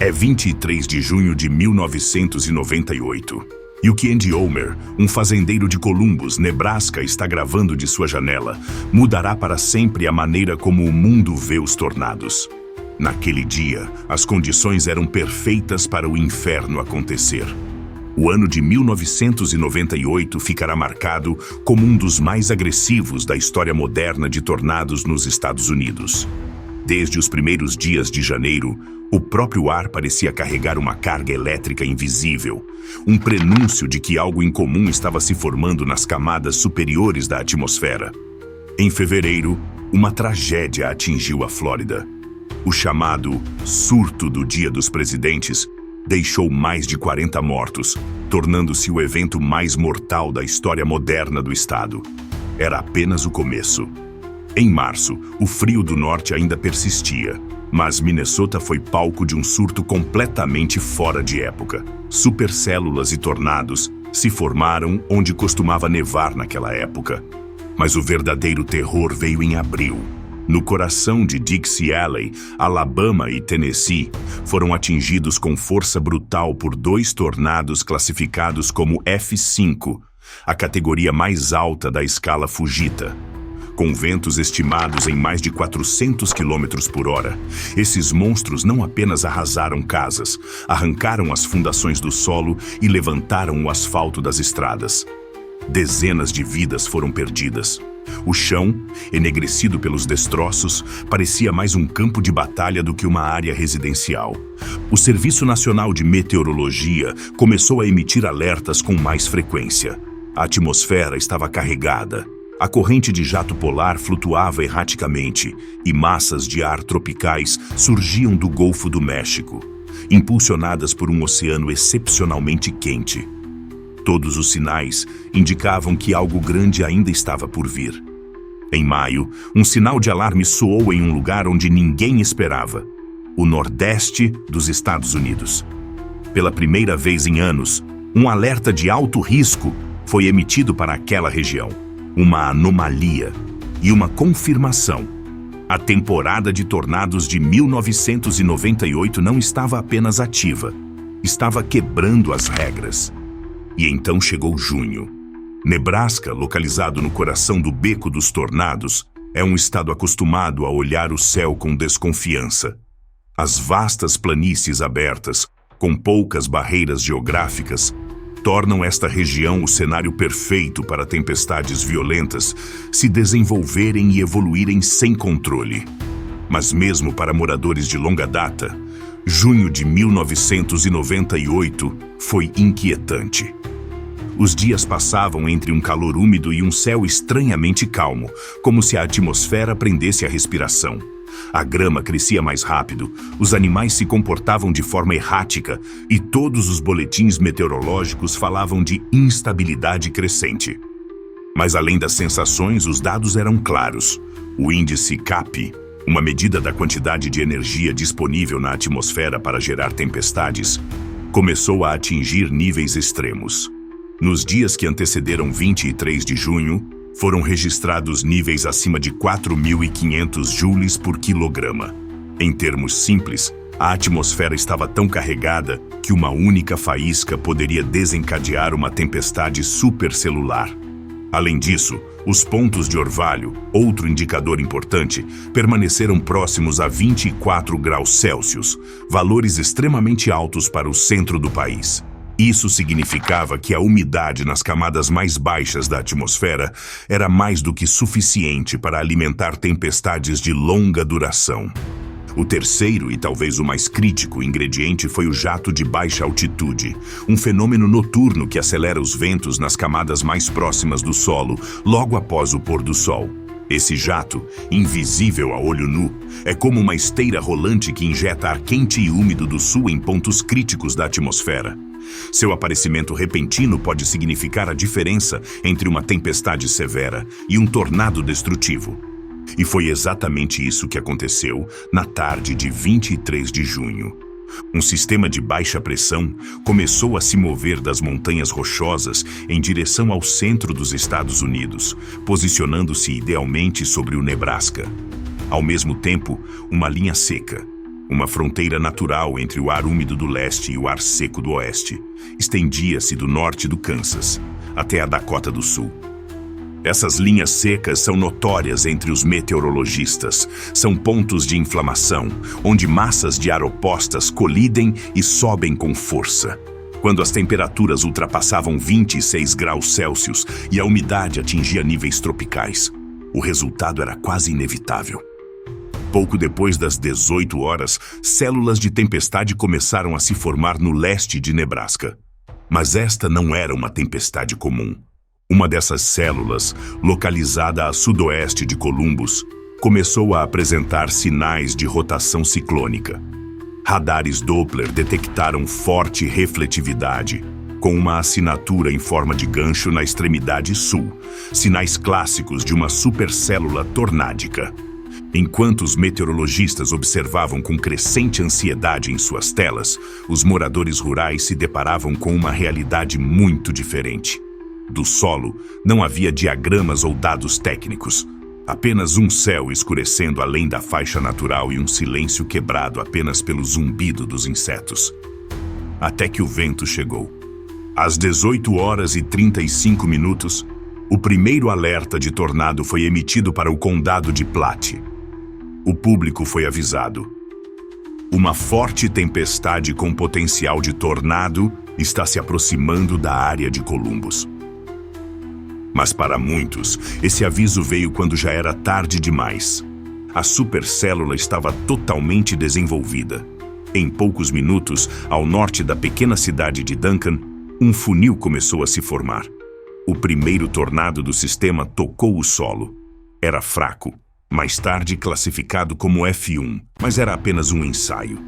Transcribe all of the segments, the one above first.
É 23 de junho de 1998. E o que Andy Omer, um fazendeiro de Columbus, Nebraska, está gravando de sua janela, mudará para sempre a maneira como o mundo vê os tornados. Naquele dia, as condições eram perfeitas para o inferno acontecer. O ano de 1998 ficará marcado como um dos mais agressivos da história moderna de tornados nos Estados Unidos. Desde os primeiros dias de janeiro, o próprio ar parecia carregar uma carga elétrica invisível, um prenúncio de que algo incomum estava se formando nas camadas superiores da atmosfera. Em fevereiro, uma tragédia atingiu a Flórida. O chamado surto do Dia dos Presidentes deixou mais de 40 mortos, tornando-se o evento mais mortal da história moderna do estado. Era apenas o começo. Em março, o frio do norte ainda persistia, mas Minnesota foi palco de um surto completamente fora de época. Supercélulas e tornados se formaram onde costumava nevar naquela época. Mas o verdadeiro terror veio em abril. No coração de Dixie Valley, Alabama e Tennessee, foram atingidos com força brutal por 2 tornados classificados como F5, a categoria mais alta da escala Fujita. Com ventos estimados em mais de 400 km por hora, esses monstros não apenas arrasaram casas, arrancaram as fundações do solo e levantaram o asfalto das estradas. Dezenas de vidas foram perdidas. O chão, enegrecido pelos destroços, parecia mais um campo de batalha do que uma área residencial. O Serviço Nacional de Meteorologia começou a emitir alertas com mais frequência. A atmosfera estava carregada. A corrente de jato polar flutuava erraticamente e massas de ar tropicais surgiam do Golfo do México, impulsionadas por um oceano excepcionalmente quente. Todos os sinais indicavam que algo grande ainda estava por vir. Em maio, um sinal de alarme soou em um lugar onde ninguém esperava: o Nordeste dos Estados Unidos. Pela primeira vez em anos, um alerta de alto risco foi emitido para aquela região. Uma anomalia e uma confirmação. A temporada de tornados de 1998 não estava apenas ativa, estava quebrando as regras. E então chegou junho. Nebraska, localizado no coração do beco dos tornados, é um estado acostumado a olhar o céu com desconfiança. As vastas planícies abertas, com poucas barreiras geográficas, tornam esta região o cenário perfeito para tempestades violentas se desenvolverem e evoluírem sem controle. Mas mesmo para moradores de longa data, junho de 1998 foi inquietante. Os dias passavam entre um calor úmido e um céu estranhamente calmo, como se a atmosfera prendesse a respiração. A grama crescia mais rápido, os animais se comportavam de forma errática e todos os boletins meteorológicos falavam de instabilidade crescente. Mas além das sensações, os dados eram claros. O índice CAP, uma medida da quantidade de energia disponível na atmosfera para gerar tempestades, começou a atingir níveis extremos. Nos dias que antecederam 23 de junho, foram registrados níveis acima de 4.500 joules por quilograma. Em termos simples, a atmosfera estava tão carregada que uma única faísca poderia desencadear uma tempestade supercelular. Além disso, os pontos de orvalho, outro indicador importante, permaneceram próximos a 24 graus Celsius, valores extremamente altos para o centro do país. Isso significava que a umidade nas camadas mais baixas da atmosfera era mais do que suficiente para alimentar tempestades de longa duração. O terceiro e talvez o mais crítico ingrediente foi o jato de baixa altitude, um fenômeno noturno que acelera os ventos nas camadas mais próximas do solo logo após o pôr do sol. Esse jato, invisível a olho nu, é como uma esteira rolante que injeta ar quente e úmido do sul em pontos críticos da atmosfera. Seu aparecimento repentino pode significar a diferença entre uma tempestade severa e um tornado destrutivo. E foi exatamente isso que aconteceu na tarde de 23 de junho. Um sistema de baixa pressão começou a se mover das montanhas rochosas em direção ao centro dos Estados Unidos, posicionando-se idealmente sobre o Nebraska. Ao mesmo tempo, uma linha seca, Uma fronteira natural entre o ar úmido do leste e o ar seco do oeste. Estendia-se do norte do Kansas até a Dakota do Sul. Essas linhas secas são notórias entre os meteorologistas. São pontos de inflamação, onde massas de ar opostas colidem e sobem com força. Quando as temperaturas ultrapassavam 26 graus Celsius e a umidade atingia níveis tropicais, o resultado era quase inevitável. Pouco depois das 18 horas, células de tempestade começaram a se formar no leste de Nebraska. Mas esta não era uma tempestade comum. Uma dessas células, localizada a sudoeste de Columbus, começou a apresentar sinais de rotação ciclônica. Radares Doppler detectaram forte refletividade, com uma assinatura em forma de gancho na extremidade sul, sinais clássicos de uma supercélula tornádica. Enquanto os meteorologistas observavam com crescente ansiedade em suas telas, os moradores rurais se deparavam com uma realidade muito diferente. Do solo, não havia diagramas ou dados técnicos. Apenas um céu escurecendo além da faixa natural e um silêncio quebrado apenas pelo zumbido dos insetos. Até que o vento chegou. Às 18 horas e 35 minutos, o primeiro alerta de tornado foi emitido para o condado de Platte. O público foi avisado. Uma forte tempestade com potencial de tornado está se aproximando da área de Columbus. Mas para muitos, esse aviso veio quando já era tarde demais. A supercélula estava totalmente desenvolvida. Em poucos minutos, ao norte da pequena cidade de Duncan, um funil começou a se formar. O primeiro tornado do sistema tocou o solo. Era fraco, mais tarde classificado como F1, mas era apenas um ensaio.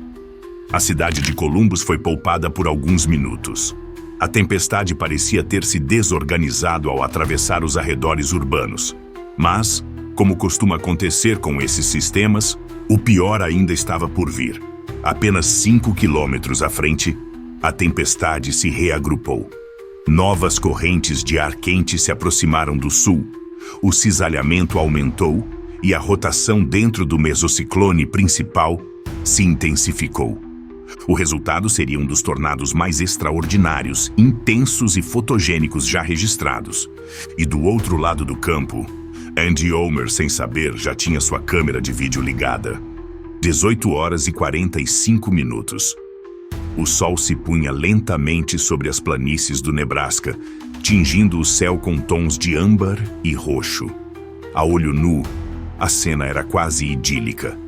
A cidade de Columbus foi poupada por alguns minutos. A tempestade parecia ter se desorganizado ao atravessar os arredores urbanos. Mas, como costuma acontecer com esses sistemas, o pior ainda estava por vir. Apenas 5 quilômetros à frente, a tempestade se reagrupou. Novas correntes de ar quente se aproximaram do sul. O cisalhamento aumentou e a rotação dentro do mesociclone principal se intensificou. O resultado seria um dos tornados mais extraordinários, intensos e fotogênicos já registrados. E do outro lado do campo, Andy Ulmer, sem saber, já tinha sua câmera de vídeo ligada. 18 horas e 45 minutos. O sol se punha lentamente sobre as planícies do Nebraska, tingindo o céu com tons de âmbar e roxo. A olho nu, a cena era quase idílica.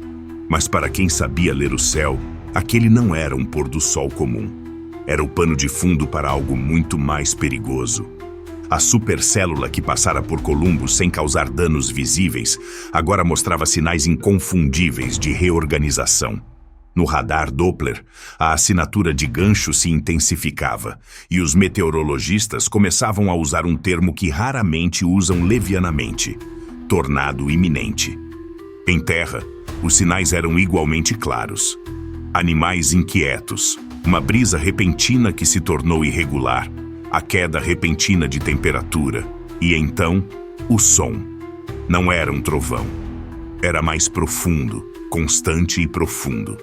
Mas para quem sabia ler o céu, aquele não era um pôr do sol comum. Era o pano de fundo para algo muito mais perigoso. A supercélula que passara por Columbus sem causar danos visíveis, agora mostrava sinais inconfundíveis de reorganização. No radar Doppler, a assinatura de gancho se intensificava, e os meteorologistas começavam a usar um termo que raramente usam levianamente: tornado iminente. Em terra, os sinais eram igualmente claros. Animais inquietos, uma brisa repentina que se tornou irregular, a queda repentina de temperatura e, então, o som. Não era um trovão. Era mais profundo, constante e profundo.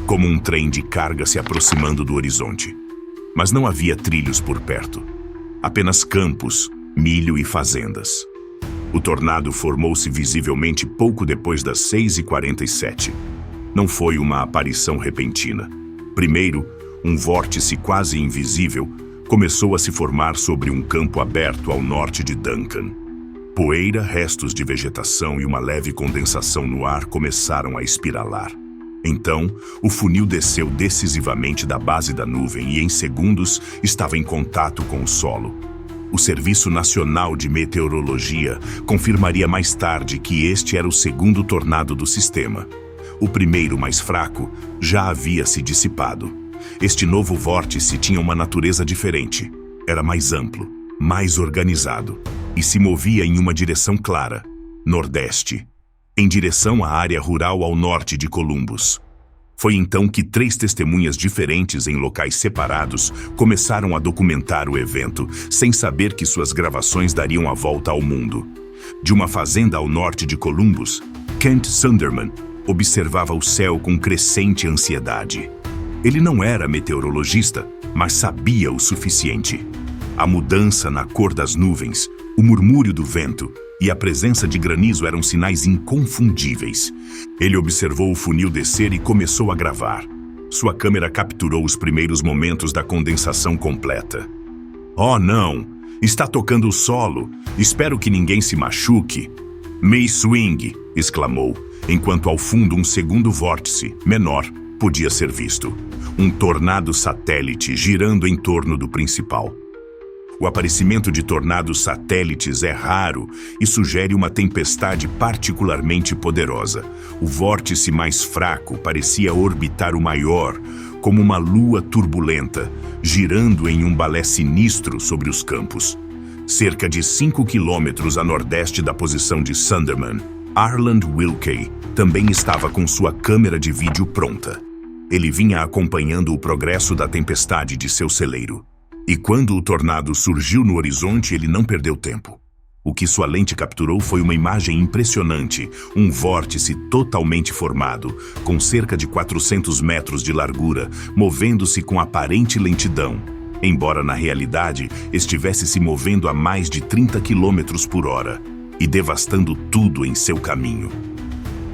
Como um trem de carga se aproximando do horizonte. Mas não havia trilhos por perto. Apenas campos, milho e fazendas. O tornado formou-se visivelmente pouco depois das 6h47. Não foi uma aparição repentina. Primeiro, um vórtice quase invisível começou a se formar sobre um campo aberto ao norte de Duncan. Poeira, restos de vegetação e uma leve condensação no ar começaram a espiralar. Então, o funil desceu decisivamente da base da nuvem e, em segundos, estava em contato com o solo. O Serviço Nacional de Meteorologia confirmaria mais tarde que este era o segundo tornado do sistema. O primeiro, mais fraco, já havia se dissipado. Este novo vórtice tinha uma natureza diferente. Era mais amplo, mais organizado, e se movia em uma direção clara, nordeste, em direção à área rural ao norte de Columbus. Foi então que 3 testemunhas diferentes em locais separados começaram a documentar o evento, sem saber que suas gravações dariam a volta ao mundo. De uma fazenda ao norte de Columbus, Kent Sunderman, observava o céu com crescente ansiedade. Ele não era meteorologista, mas sabia o suficiente. A mudança na cor das nuvens, o murmúrio do vento e a presença de granizo eram sinais inconfundíveis. Ele observou o funil descer e começou a gravar. Sua câmera capturou os primeiros momentos da condensação completa. "Oh, não! Está tocando o solo! Espero que ninguém se machuque!" "May Swing!" exclamou, enquanto ao fundo um segundo vórtice, menor, podia ser visto. Um tornado satélite girando em torno do principal. O aparecimento de tornados satélites é raro e sugere uma tempestade particularmente poderosa. O vórtice mais fraco parecia orbitar o maior, como uma lua turbulenta, girando em um balé sinistro sobre os campos. Cerca de 5 quilômetros a nordeste da posição de Sunderman, Arland Wilkey também estava com sua câmera de vídeo pronta. Ele vinha acompanhando o progresso da tempestade de seu celeiro. E quando o tornado surgiu no horizonte, ele não perdeu tempo. O que sua lente capturou foi uma imagem impressionante, um vórtice totalmente formado, com cerca de 400 metros de largura, movendo-se com aparente lentidão, embora na realidade estivesse se movendo a mais de 30 quilômetros por hora e devastando tudo em seu caminho.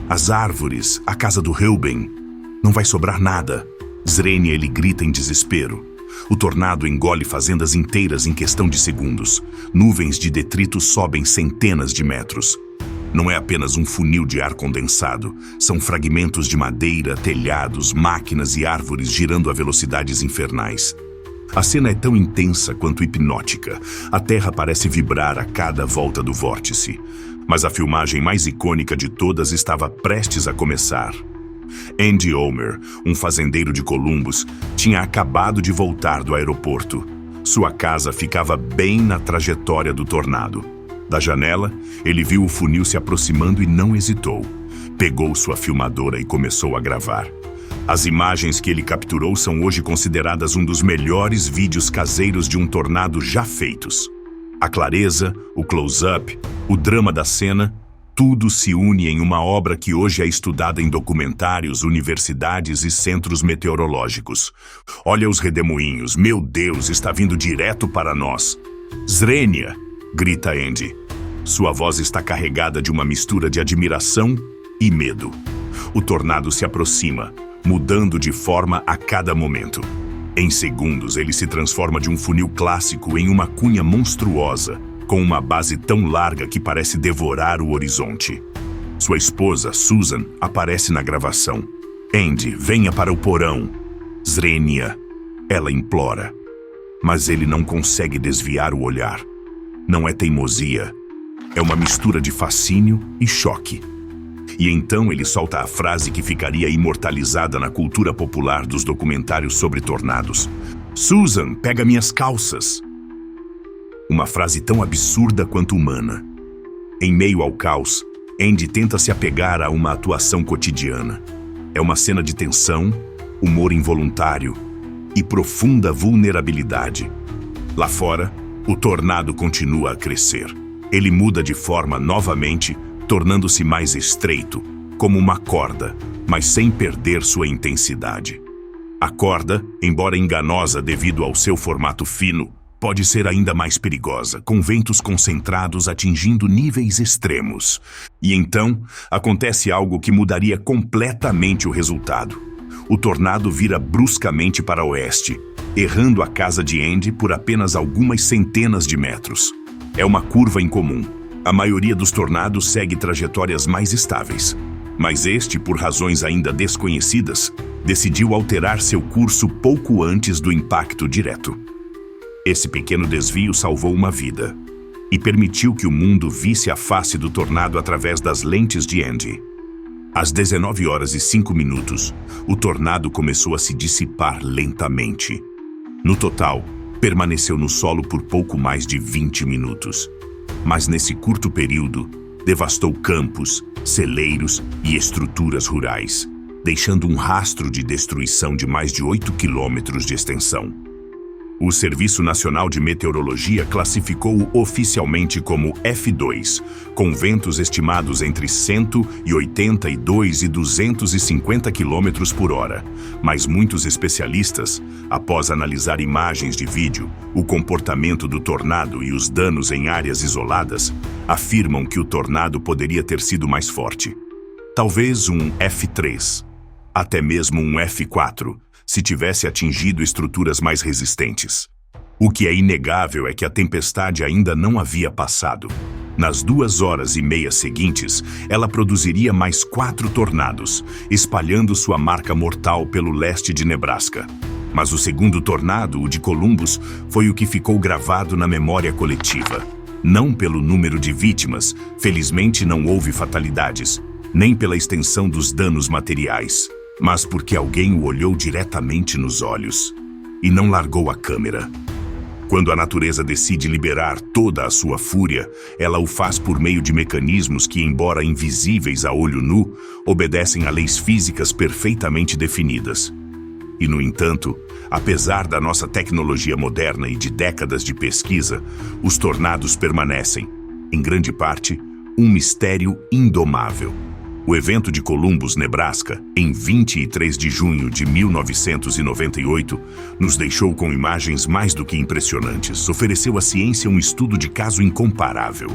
As árvores, a casa do Reuben, não vai sobrar nada. Zrenia, ele grita em desespero. O tornado engole fazendas inteiras em questão de segundos. Nuvens de detrito sobem centenas de metros. Não é apenas um funil de ar condensado. São fragmentos de madeira, telhados, máquinas e árvores girando a velocidades infernais. A cena é tão intensa quanto hipnótica. A terra parece vibrar a cada volta do vórtice. Mas a filmagem mais icônica de todas estava prestes a começar. Andy Ulmer, um fazendeiro de Columbus, tinha acabado de voltar do aeroporto. Sua casa ficava bem na trajetória do tornado. Da janela, ele viu o funil se aproximando e não hesitou. Pegou sua filmadora e começou a gravar. As imagens que ele capturou são hoje consideradas um dos melhores vídeos caseiros de um tornado já feitos. A clareza, o close-up, o drama da cena, tudo se une em uma obra que hoje é estudada em documentários, universidades e centros meteorológicos. Olha os redemoinhos, meu Deus, está vindo direto para nós. "Zrenia!" grita Andy. Sua voz está carregada de uma mistura de admiração e medo. O tornado se aproxima, mudando de forma a cada momento. Em segundos, ele se transforma de um funil clássico em uma cunha monstruosa, com uma base tão larga que parece devorar o horizonte. Sua esposa, Susan, aparece na gravação. "Andy, venha para o porão." "Zrenia!" ela implora. Mas ele não consegue desviar o olhar. Não é teimosia. É uma mistura de fascínio e choque. E então ele solta a frase que ficaria imortalizada na cultura popular dos documentários sobre tornados. "Susan, pega minhas calças." Uma frase tão absurda quanto humana. Em meio ao caos, Andy tenta se apegar a uma atuação cotidiana. É uma cena de tensão, humor involuntário e profunda vulnerabilidade. Lá fora, o tornado continua a crescer. Ele muda de forma novamente, tornando-se mais estreito, como uma corda, mas sem perder sua intensidade. A corda, embora enganosa devido ao seu formato fino, pode ser ainda mais perigosa, com ventos concentrados atingindo níveis extremos. E então, acontece algo que mudaria completamente o resultado. O tornado vira bruscamente para oeste, errando a casa de Andy por apenas algumas centenas de metros. É uma curva incomum. A maioria dos tornados segue trajetórias mais estáveis. Mas este, por razões ainda desconhecidas, decidiu alterar seu curso pouco antes do impacto direto. Esse pequeno desvio salvou uma vida e permitiu que o mundo visse a face do tornado através das lentes de Andy. Às 19h05, o tornado começou a se dissipar lentamente. No total, permaneceu no solo por pouco mais de 20 minutos. Mas nesse curto período, devastou campos, celeiros e estruturas rurais, deixando um rastro de destruição de mais de 8 quilômetros de extensão. O Serviço Nacional de Meteorologia classificou-o oficialmente como F2, com ventos estimados entre 182 e 250 km por hora. Mas muitos especialistas, após analisar imagens de vídeo, o comportamento do tornado e os danos em áreas isoladas, afirmam que o tornado poderia ter sido mais forte. Talvez um F3, até mesmo um F4, se tivesse atingido estruturas mais resistentes. O que é inegável é que a tempestade ainda não havia passado. Nas 2 horas e meia seguintes, ela produziria mais 4 tornados, espalhando sua marca mortal pelo leste de Nebraska. Mas o segundo tornado, o de Columbus, foi o que ficou gravado na memória coletiva. Não pelo número de vítimas, felizmente não houve fatalidades, nem pela extensão dos danos materiais, mas porque alguém o olhou diretamente nos olhos e não largou a câmera. Quando a natureza decide liberar toda a sua fúria, ela o faz por meio de mecanismos que, embora invisíveis a olho nu, obedecem a leis físicas perfeitamente definidas. E, no entanto, apesar da nossa tecnologia moderna e de décadas de pesquisa, os tornados permanecem, em grande parte, um mistério indomável. O evento de Columbus, Nebraska, em 23 de junho de 1998, nos deixou com imagens mais do que impressionantes. Ofereceu à ciência um estudo de caso incomparável.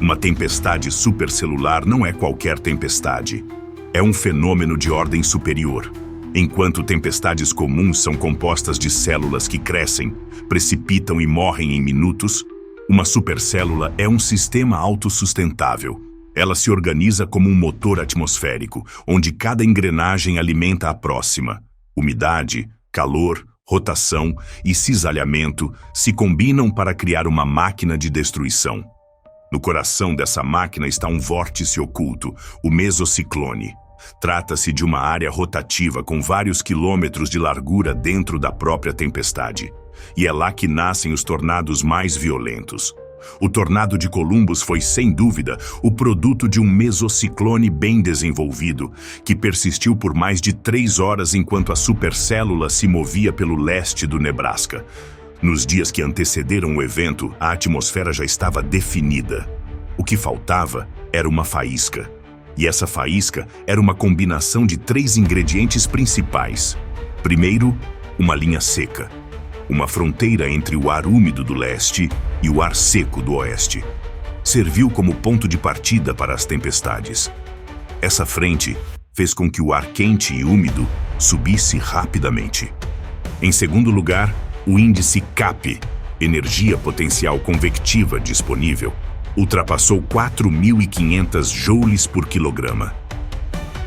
Uma tempestade supercelular não é qualquer tempestade. É um fenômeno de ordem superior. Enquanto tempestades comuns são compostas de células que crescem, precipitam e morrem em minutos, uma supercélula é um sistema autossustentável. Ela se organiza como um motor atmosférico, onde cada engrenagem alimenta a próxima. Umidade, calor, rotação e cisalhamento se combinam para criar uma máquina de destruição. No coração dessa máquina está um vórtice oculto, o mesociclone. Trata-se de uma área rotativa com vários quilômetros de largura dentro da própria tempestade. E é lá que nascem os tornados mais violentos. O tornado de Columbus foi, sem dúvida, o produto de um mesociclone bem desenvolvido, que persistiu por mais de 3 horas enquanto a supercélula se movia pelo leste do Nebraska. Nos dias que antecederam o evento, a atmosfera já estava definida. O que faltava era uma faísca. E essa faísca era uma combinação de 3 ingredientes principais. Primeiro, uma linha seca. Uma fronteira entre o ar úmido do leste e o ar seco do oeste. Serviu como ponto de partida para as tempestades. Essa frente fez com que o ar quente e úmido subisse rapidamente. Em segundo lugar, o índice CAP, energia potencial convectiva disponível, ultrapassou 4.500 joules por quilograma.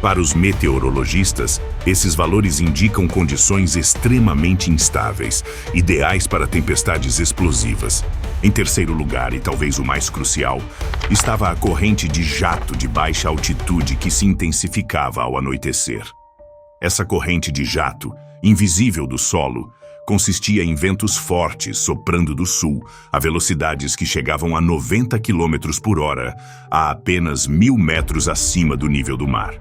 Para os meteorologistas, esses valores indicam condições extremamente instáveis, ideais para tempestades explosivas. Em terceiro lugar, e talvez o mais crucial, estava a corrente de jato de baixa altitude que se intensificava ao anoitecer. Essa corrente de jato, invisível do solo, consistia em ventos fortes soprando do sul, a velocidades que chegavam a 90 km por hora, a apenas 1.000 metros acima do nível do mar.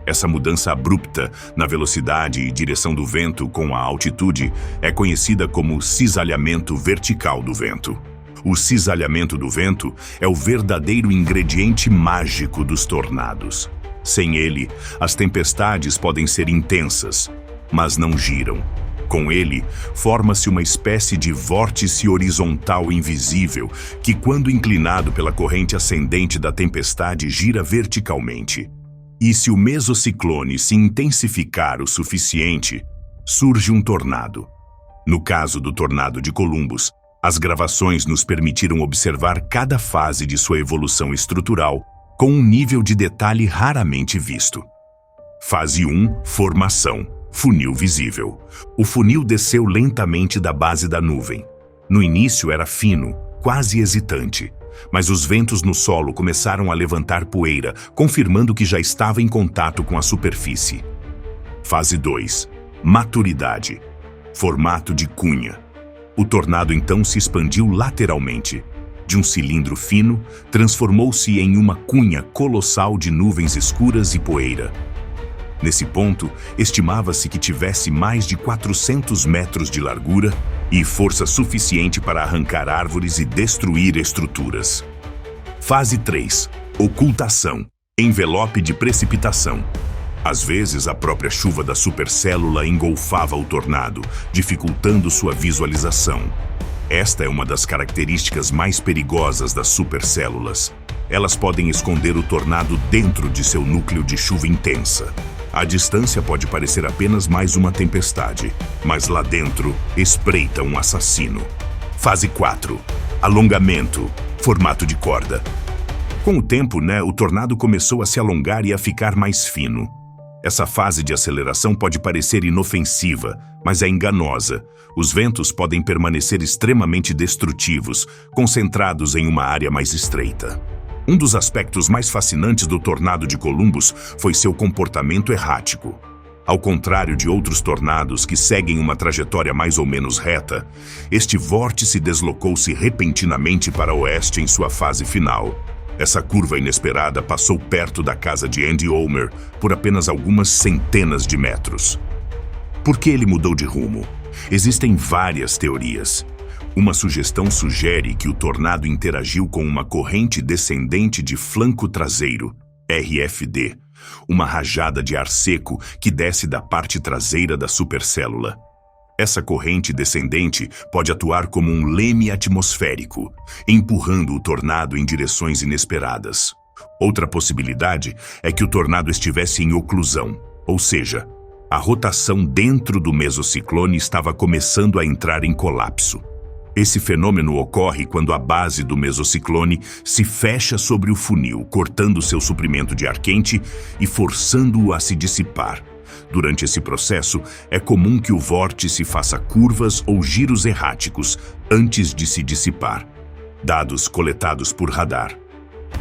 Essa mudança abrupta na velocidade e direção do vento com a altitude é conhecida como cisalhamento vertical do vento. O cisalhamento do vento é o verdadeiro ingrediente mágico dos tornados. Sem ele, as tempestades podem ser intensas, mas não giram. Com ele, forma-se uma espécie de vórtice horizontal invisível que, quando inclinado pela corrente ascendente da tempestade, gira verticalmente. E se o mesociclone se intensificar o suficiente, surge um tornado. No caso do tornado de Columbus, as gravações nos permitiram observar cada fase de sua evolução estrutural com um nível de detalhe raramente visto. Fase 1, formação, funil visível. O funil desceu lentamente da base da nuvem. No início era fino, quase hesitante. Mas os ventos no solo começaram a levantar poeira, confirmando que já estava em contato com a superfície. Fase 2. Maturidade. Formato de cunha. O tornado então se expandiu lateralmente. De um cilindro fino, transformou-se em uma cunha colossal de nuvens escuras e poeira. Nesse ponto, estimava-se que tivesse mais de 400 metros de largura e força suficiente para arrancar árvores e destruir estruturas. Fase 3. Ocultação. Envelope de precipitação. Às vezes, a própria chuva da supercélula engolfava o tornado, dificultando sua visualização. Esta é uma das características mais perigosas das supercélulas. Elas podem esconder o tornado dentro de seu núcleo de chuva intensa. À distância pode parecer apenas mais uma tempestade, mas lá dentro espreita um assassino. Fase 4. Alongamento. Formato de corda. Com o tempo, o tornado começou a se alongar e a ficar mais fino. Essa fase de aceleração pode parecer inofensiva, mas é enganosa. Os ventos podem permanecer extremamente destrutivos, concentrados em uma área mais estreita. Um dos aspectos mais fascinantes do tornado de Columbus foi seu comportamento errático. Ao contrário de outros tornados que seguem uma trajetória mais ou menos reta, este vórtice deslocou-se repentinamente para oeste em sua fase final. Essa curva inesperada passou perto da casa de Andy Ulmer por apenas algumas centenas de metros. Por que ele mudou de rumo? Existem várias teorias. Uma sugestão sugere que o tornado interagiu com uma corrente descendente de flanco traseiro, RFD, uma rajada de ar seco que desce da parte traseira da supercélula. Essa corrente descendente pode atuar como um leme atmosférico, empurrando o tornado em direções inesperadas. Outra possibilidade é que o tornado estivesse em oclusão, ou seja, a rotação dentro do mesociclone estava começando a entrar em colapso. Esse fenômeno ocorre quando a base do mesociclone se fecha sobre o funil, cortando seu suprimento de ar quente e forçando-o a se dissipar. Durante esse processo, é comum que o vórtice faça curvas ou giros erráticos antes de se dissipar. Dados coletados por radar,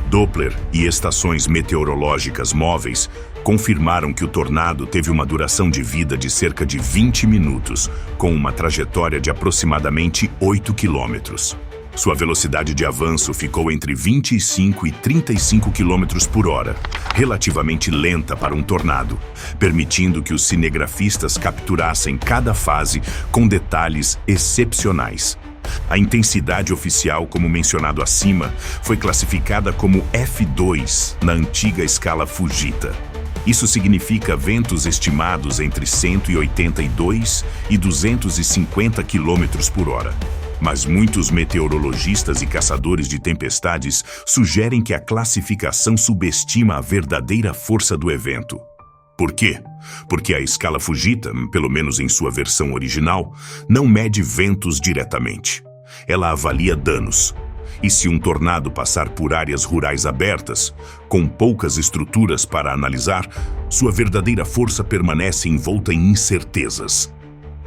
Doppler e estações meteorológicas móveis confirmaram que o tornado teve uma duração de vida de cerca de 20 minutos, com uma trajetória de aproximadamente 8 quilômetros. Sua velocidade de avanço ficou entre 25 e 35 km por hora, relativamente lenta para um tornado, permitindo que os cinegrafistas capturassem cada fase com detalhes excepcionais. A intensidade oficial, como mencionado acima, foi classificada como F2 na antiga escala Fujita. Isso significa ventos estimados entre 182 e 250 km por hora. Mas muitos meteorologistas e caçadores de tempestades sugerem que a classificação subestima a verdadeira força do evento. Por quê? Porque a escala Fujita, pelo menos em sua versão original, não mede ventos diretamente. Ela avalia danos. E se um tornado passar por áreas rurais abertas, com poucas estruturas para analisar, sua verdadeira força permanece envolta em incertezas.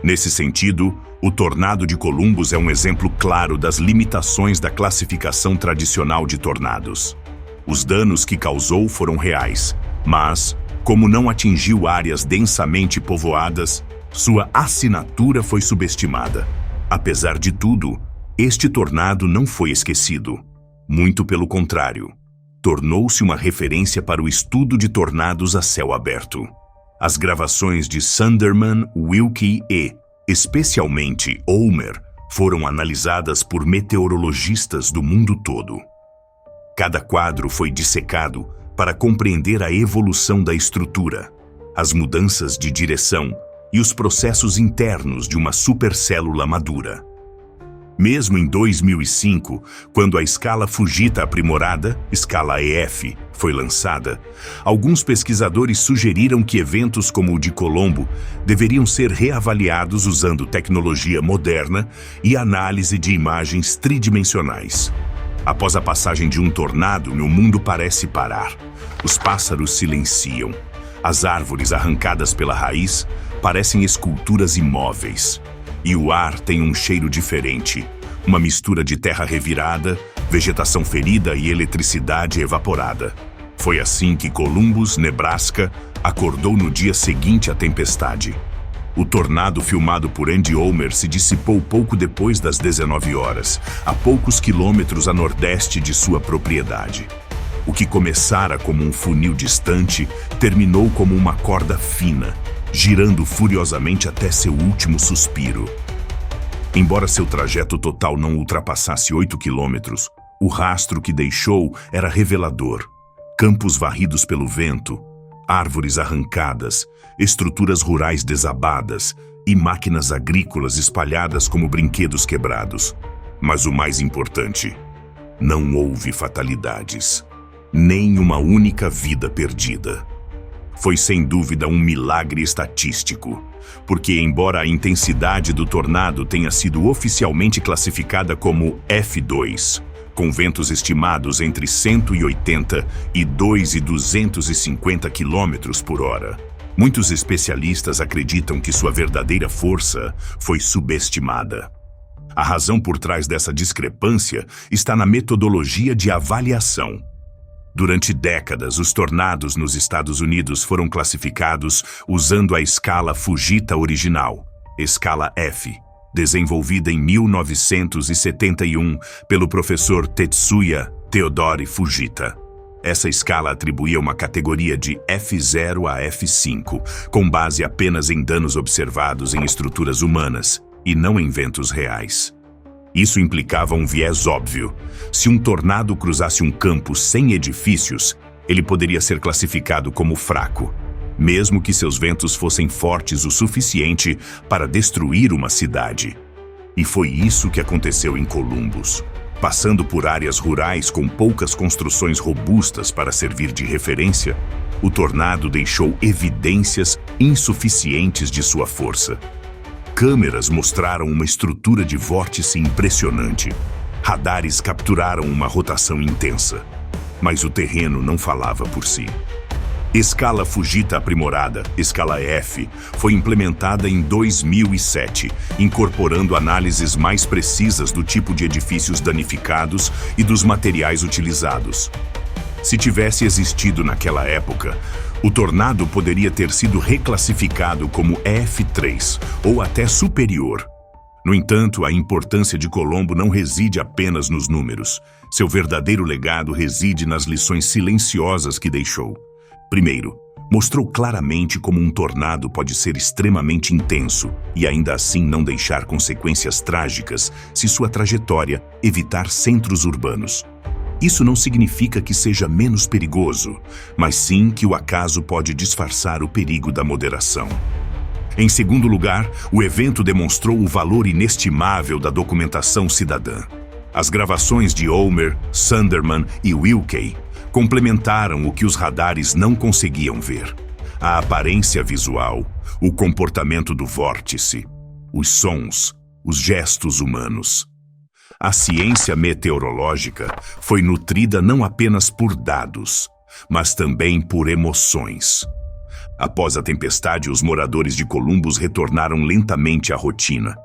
Nesse sentido, o tornado de Columbus é um exemplo claro das limitações da classificação tradicional de tornados. Os danos que causou foram reais, mas, como não atingiu áreas densamente povoadas, sua assinatura foi subestimada. Apesar de tudo, este tornado não foi esquecido. Muito pelo contrário, tornou-se uma referência para o estudo de tornados a céu aberto. As gravações de Sunderman, Wilkie e, especialmente, Ulmer foram analisadas por meteorologistas do mundo todo. Cada quadro foi dissecado para compreender a evolução da estrutura, as mudanças de direção e os processos internos de uma supercélula madura. Mesmo em 2005, quando a escala Fujita aprimorada, escala EF, foi lançada, alguns pesquisadores sugeriram que eventos como o de Colombo deveriam ser reavaliados usando tecnologia moderna e análise de imagens tridimensionais. Após a passagem de um tornado, o mundo parece parar. Os pássaros silenciam. As árvores arrancadas pela raiz parecem esculturas imóveis. E o ar tem um cheiro diferente, uma mistura de terra revirada, vegetação ferida e eletricidade evaporada. Foi assim que Columbus, Nebraska, acordou no dia seguinte à tempestade. O tornado filmado por Andy Ulmer se dissipou pouco depois das 19 horas, a poucos quilômetros a nordeste de sua propriedade. O que começara como um funil distante, terminou como uma corda fina, girando furiosamente até seu último suspiro. Embora seu trajeto total não ultrapassasse 8 quilômetros, o rastro que deixou era revelador. Campos varridos pelo vento, árvores arrancadas, estruturas rurais desabadas e máquinas agrícolas espalhadas como brinquedos quebrados. Mas o mais importante, não houve fatalidades, nem uma única vida perdida. Foi sem dúvida um milagre estatístico, porque embora a intensidade do tornado tenha sido oficialmente classificada como F2, com ventos estimados entre 182 e 250 km por hora, muitos especialistas acreditam que sua verdadeira força foi subestimada. A razão por trás dessa discrepância está na metodologia de avaliação. Durante décadas, os tornados nos Estados Unidos foram classificados usando a escala Fujita original, escala F, desenvolvida em 1971 pelo professor Tetsuya Theodore Fujita. Essa escala atribuía uma categoria de F0 a F5, com base apenas em danos observados em estruturas humanas, e não em ventos reais. Isso implicava um viés óbvio. Se um tornado cruzasse um campo sem edifícios, ele poderia ser classificado como fraco, mesmo que seus ventos fossem fortes o suficiente para destruir uma cidade. E foi isso que aconteceu em Columbus. Passando por áreas rurais com poucas construções robustas para servir de referência, o tornado deixou evidências insuficientes de sua força. Câmeras mostraram uma estrutura de vórtice impressionante. Radares capturaram uma rotação intensa. Mas o terreno não falava por si. Escala Fujita aprimorada, escala F, foi implementada em 2007, incorporando análises mais precisas do tipo de edifícios danificados e dos materiais utilizados. Se tivesse existido naquela época, o tornado poderia ter sido reclassificado como F3 ou até superior. No entanto, a importância de Colombo não reside apenas nos números. Seu verdadeiro legado reside nas lições silenciosas que deixou. Primeiro, mostrou claramente como um tornado pode ser extremamente intenso e ainda assim não deixar consequências trágicas se sua trajetória evitar centros urbanos. Isso não significa que seja menos perigoso, mas sim que o acaso pode disfarçar o perigo da moderação. Em segundo lugar, o evento demonstrou o valor inestimável da documentação cidadã. As gravações de Ulmer, Sunderman e Wilkie complementaram o que os radares não conseguiam ver. A aparência visual, o comportamento do vórtice, os sons, os gestos humanos. A ciência meteorológica foi nutrida não apenas por dados, mas também por emoções. Após a tempestade, os moradores de Columbus retornaram lentamente à rotina.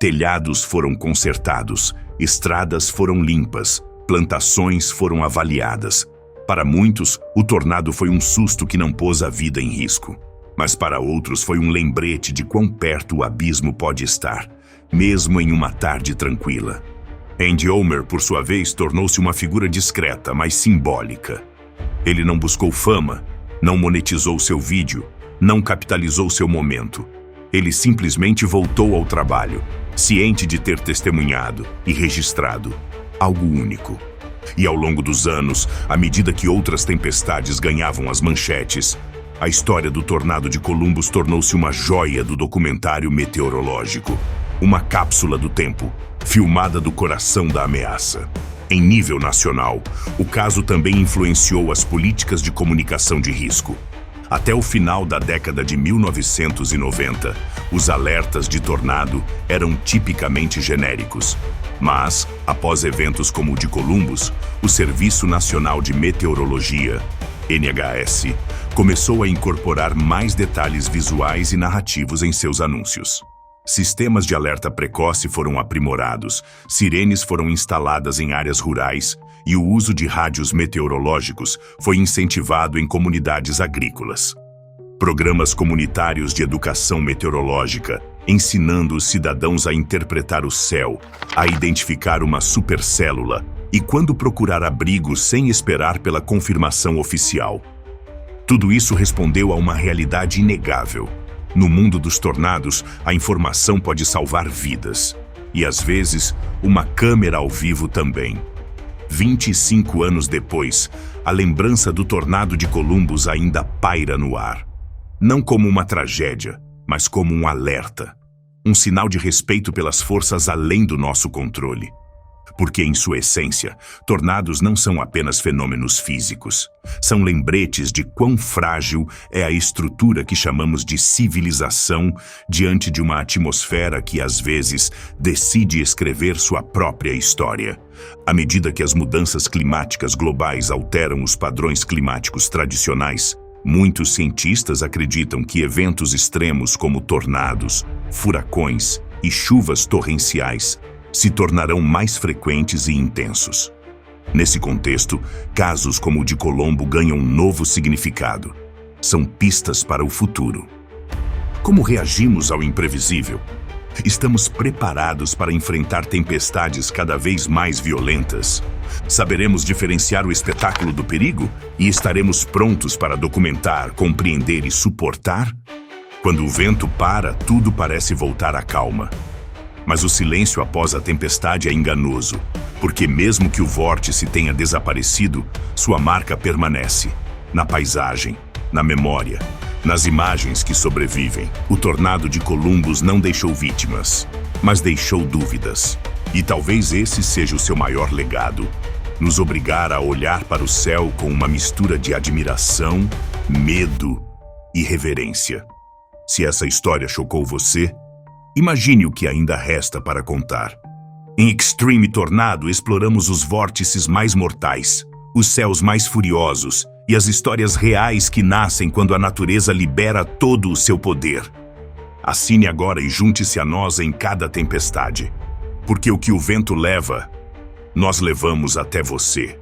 Telhados foram consertados, estradas foram limpas, plantações foram avaliadas. Para muitos, o tornado foi um susto que não pôs a vida em risco. Mas para outros foi um lembrete de quão perto o abismo pode estar, mesmo em uma tarde tranquila. Andy Ulmer, por sua vez, tornou-se uma figura discreta, mas simbólica. Ele não buscou fama, não monetizou seu vídeo, não capitalizou seu momento. Ele simplesmente voltou ao trabalho, ciente de ter testemunhado e registrado algo único. E ao longo dos anos, à medida que outras tempestades ganhavam as manchetes, a história do tornado de Columbus tornou-se uma joia do documentário meteorológico. Uma cápsula do tempo, filmada do coração da ameaça. Em nível nacional, o caso também influenciou as políticas de comunicação de risco. Até o final da década de 1990, os alertas de tornado eram tipicamente genéricos. Mas, após eventos como o de Columbus, o Serviço Nacional de Meteorologia, NHS, começou a incorporar mais detalhes visuais e narrativos em seus anúncios. Sistemas de alerta precoce foram aprimorados, sirenes foram instaladas em áreas rurais e o uso de rádios meteorológicos foi incentivado em comunidades agrícolas. Programas comunitários de educação meteorológica, ensinando os cidadãos a interpretar o céu, a identificar uma supercélula e quando procurar abrigo sem esperar pela confirmação oficial. Tudo isso respondeu a uma realidade inegável. No mundo dos tornados, a informação pode salvar vidas. E às vezes, uma câmera ao vivo também. 25 anos depois, a lembrança do tornado de Columbus ainda paira no ar. Não como uma tragédia, mas como um alerta. Um sinal de respeito pelas forças além do nosso controle. Porque, em sua essência, tornados não são apenas fenômenos físicos. São lembretes de quão frágil é a estrutura que chamamos de civilização diante de uma atmosfera que, às vezes, decide escrever sua própria história. À medida que as mudanças climáticas globais alteram os padrões climáticos tradicionais, muitos cientistas acreditam que eventos extremos como tornados, furacões e chuvas torrenciais se tornarão mais frequentes e intensos. Nesse contexto, casos como o de Colombo ganham um novo significado. São pistas para o futuro. Como reagimos ao imprevisível? Estamos preparados para enfrentar tempestades cada vez mais violentas? Saberemos diferenciar o espetáculo do perigo? E estaremos prontos para documentar, compreender e suportar? Quando o vento para, tudo parece voltar à calma. Mas o silêncio após a tempestade é enganoso, porque mesmo que o vórtice tenha desaparecido, sua marca permanece. Na paisagem, na memória, nas imagens que sobrevivem. O tornado de Columbus não deixou vítimas, mas deixou dúvidas. E talvez esse seja o seu maior legado. Nos obrigar a olhar para o céu com uma mistura de admiração, medo e reverência. Se essa história chocou você, imagine o que ainda resta para contar. Em Extreme Tornado, exploramos os vórtices mais mortais, os céus mais furiosos e as histórias reais que nascem quando a natureza libera todo o seu poder. Assine agora e junte-se a nós em cada tempestade, porque o que o vento leva, nós levamos até você.